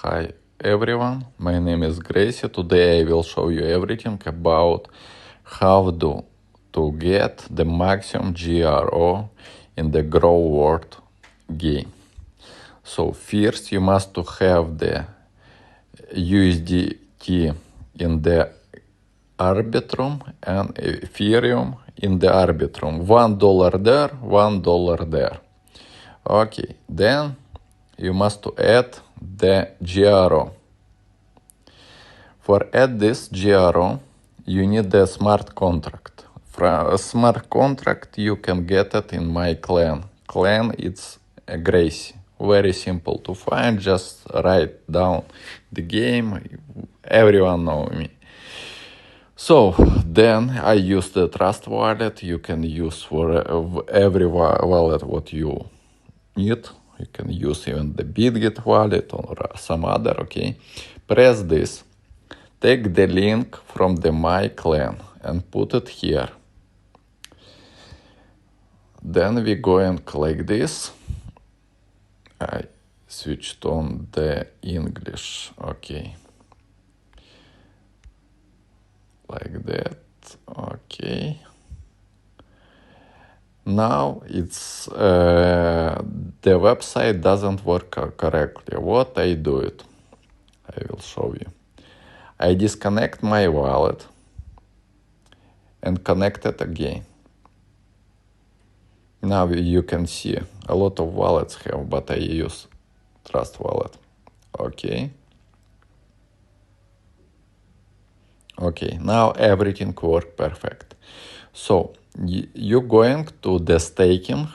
Hi everyone, my name is Gracie. Today I will show you everything about how to get the maximum GRO in the Grow World game. So first you must to have the USDT in the Arbitrum and Ethereum in the Arbitrum. $1 there, $1 there. Okay, then you must to add the GRO. For add this GRO, you need a smart contract. From a smart contract, you can get it in my clan. Clan, it's a Gracie. Very simple to find. Just write down the game. Everyone know me. So then I use the Trust wallet. You can use for every wallet what you need. You can use even the BitGet wallet or some other, okay? Press this. Take the link from the My Clan and put it here. Then we go and click this. I switched on the English, okay. Like that, okay. Now it's the website doesn't work correctly. What I do it? I will show you. I disconnect my wallet and connect it again. Now you can see a lot of wallets have, but I use Trust wallet. Okay. Okay, now everything work perfect. So you're going to the staking.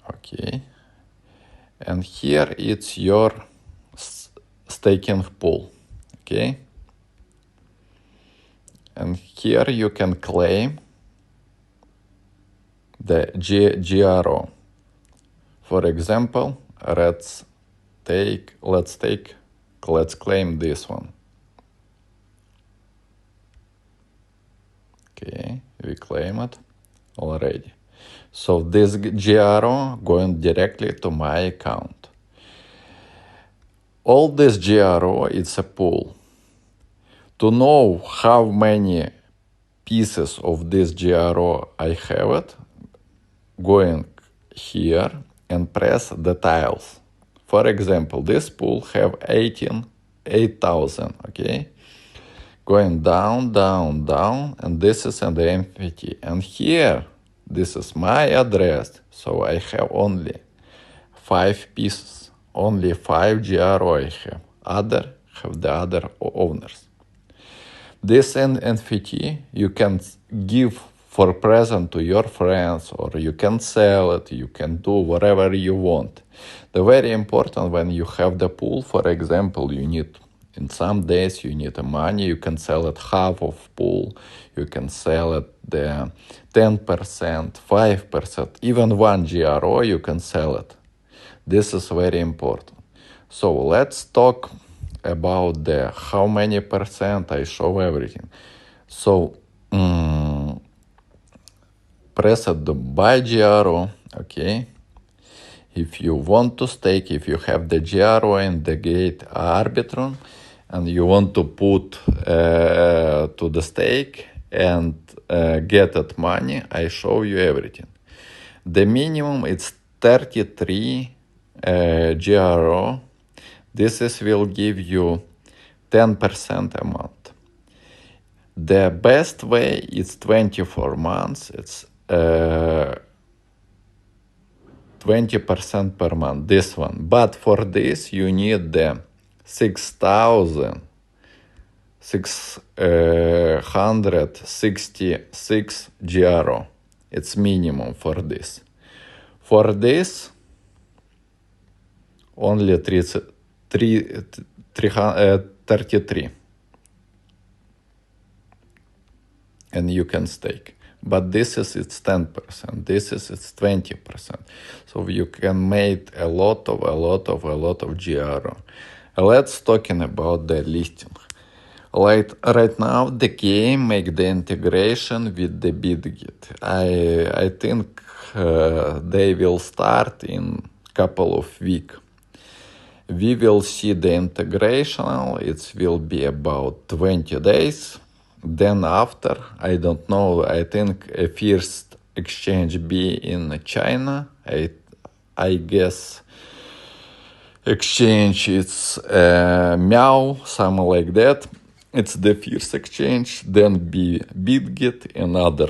Okay. And here it's your staking pool. Okay. And here you can claim the GRO. For example, let's claim this one. Okay, we claim it already. So this GRO going directly to my account. All this GRO, it's a pool. To know how many pieces of this GRO I have it, going here and press the tiles. For example, this pool have 8,000, okay? Going down, down, down, and this is in the empty. And here, this is my address, so I have only 5 pieces, only 5 GRO I have. Other have the other owners. This NFT you can give for present to your friends, or you can sell it, you can do whatever you want. The very important when you have the pool, for example, you need, in some days you need the money, you can sell it half of pool, you can sell it the 10%, 5%, even 1 GRO you can sell it. This is very important. So let's talk about the how many percent I show everything. So press the buy GRO, okay. If you want to stake, if you have the GRO in the Gate Arbitrum and you want to put to the stake and get that money, I show you everything. The minimum is 33 GRO. This will give you 10% amount. The best way is 24 months. It's 20% per month, this one. But for this, you need the 6,666 GRO. It's minimum for this. For this, only 33. And you can stake. But this is its 10%. This is its 20%. So you can make a lot of GRO. Let's talking about the listing. Right now, the game make the integration with the BitGet. I think they will start in couple of weeks. We will see the integration. It will be about 20 days. Then after, I don't know, I think a first exchange be in China. I guess exchange it's Meow, something like that. It's the first exchange. Then be BitGet, another.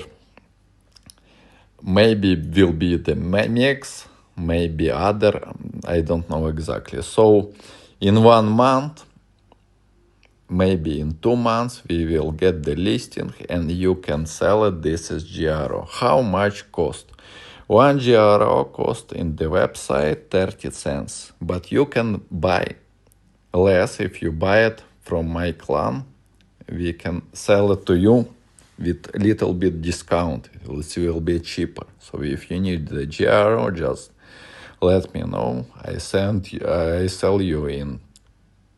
Maybe will be the Mex, maybe other, I don't know exactly. So in 1 month, maybe in 2 months, we will get the listing and you can sell it. This is GRO. How much cost? 1 GRO cost in the website 30 cents, but you can buy less if you buy it from my clan. We can sell it to you with a little bit discount. It will be cheaper. So if you need the GRO, just let me know. I sell you in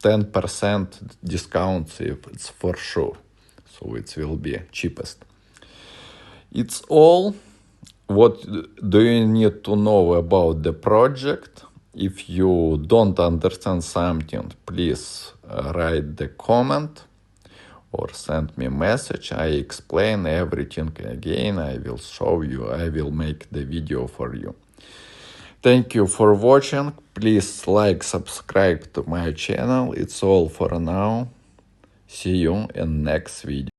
10% discount if it's for sure. So it will be cheapest. It's all. What do you need to know about the project? If you don't understand something, please write the comment or send me a message. I explain everything again. I will show you. I will make the video for you. Thank you for watching. Please like, subscribe to my channel. It's all for now. See you in next video.